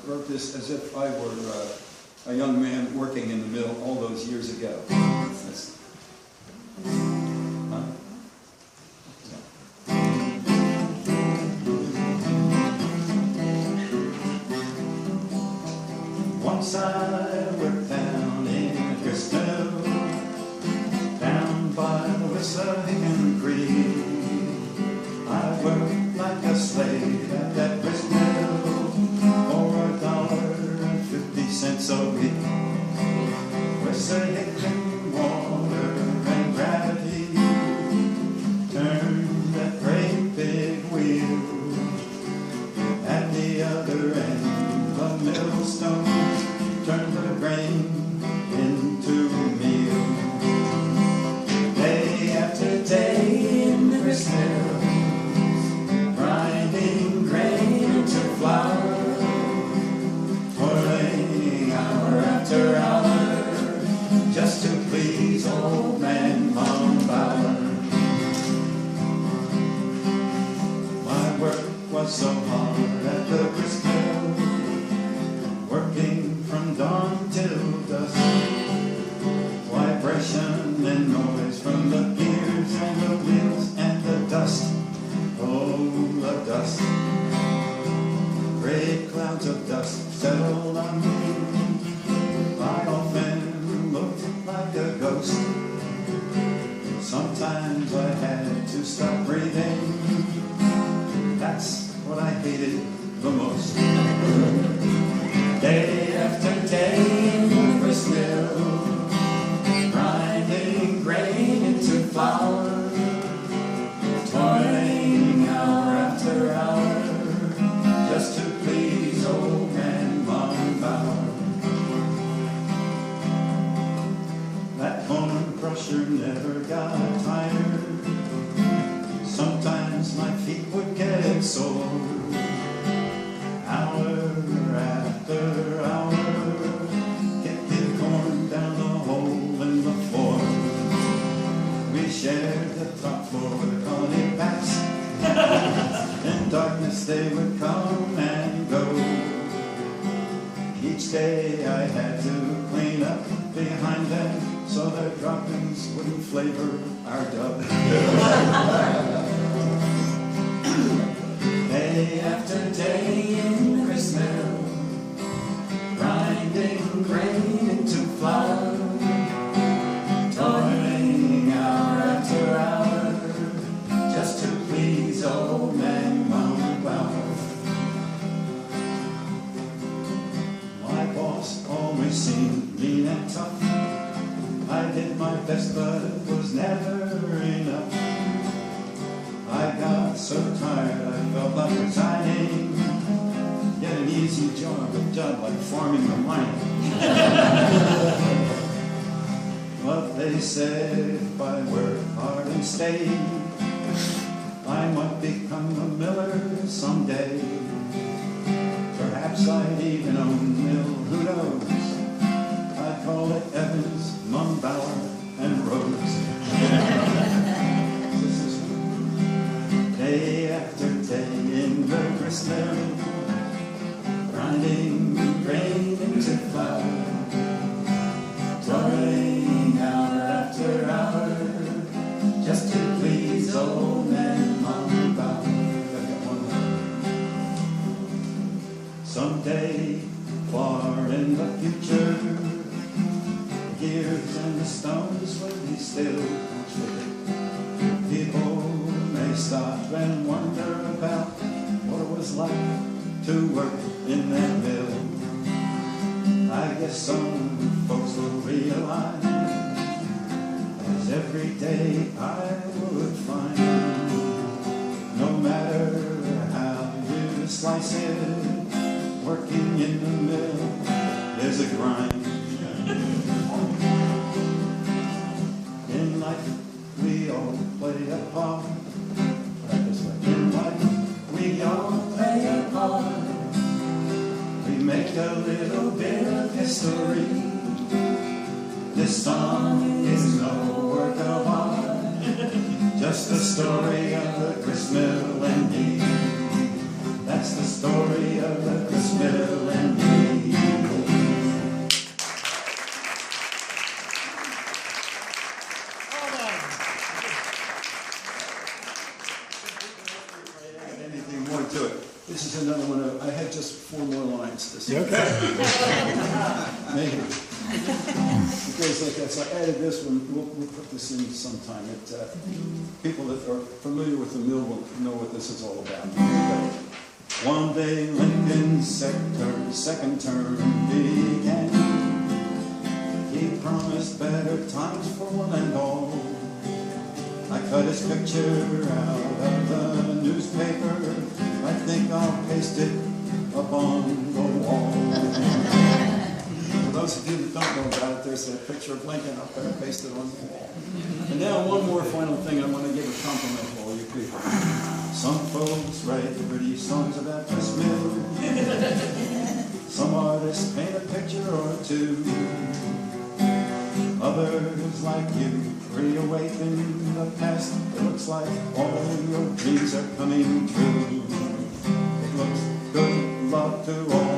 wrote this as if I were a young man working in the mill all those years ago. Once I worked down in a grist mill, down by the Wissahickon Creek. I worked like a slave at that grist mill for $1.50 a week. Wissahickon water and gravity turned that great big wheel. At the other end, the millstone turned the grain into meal. Day after day in the grist mill, grinding grain into flour, toiling hour after hour, just to please old man Mumbauer. My work was so hard at the grist mill, working from dawn till dusk. Vibration and noise from the gears and the wheels and the dust. Oh, the dust. Great clouds of dust settled on me. I often looked like a ghost. Sometimes I had to stop breathing. That's what I hated the most. Day after day in the grist mill, grinding grain into flour, toiling hour after hour, just to please old man Mumbauer. That corn crusher never got tired. Sometimes my feet would get sore. Hour after hour, kicking corn down the hole in the floor. We shared the top floor with Connie Pats. In darkness they would come and go. Each day I had to clean up behind them so their droppings wouldn't flavor our dough. Day after day in the grist mill, grinding grain into flour, toiling hour after hour, just to please old man Mumbauer. My boss always seemed mean and tough. I did my best, but it was never enough. I got so tired I felt like resigning. Get an easy job, a job like farming or mining. But they said if I work hard and stay, I might become a miller someday. Perhaps I'd even own a mill, who knows? I'd call it Evans, Mumbauer, and Rose. Day after day in the grist mill, grinding grain into flour, toiling hour after hour, just to please old man Mumbauer. Someday, far in the future, the gears and the stones will be still. People may stop and wonder about what it was like to work in that mill. I guess some folks will realize, as every day I would find, no matter how you slice it, working in the mill is a grind. In life we all play a part. In life we all play a part. We make a little bit of history. This song is no work of art, just the story of the grist mill and me. That's the story of the grist mill and me. is another one. I had just 4 more lines to say. Okay. Maybe. Because like that, so I added this one. We'll put this in sometime. People that are familiar with the mill will know what this is all about. One day Lincoln's second term began. He promised better times for one and all. I cut his picture out of the newspaper. I think I'll paste it up on the wall. For those of you that don't know about it, there's a picture of Lincoln up there pasted on the wall. And now one more final thing. I want to give a compliment to all you people. Some folks write pretty songs about this mill. Some artists paint a picture or two. Others like you reawaken the past. It looks like all your dreams are coming true. It looks good luck to all.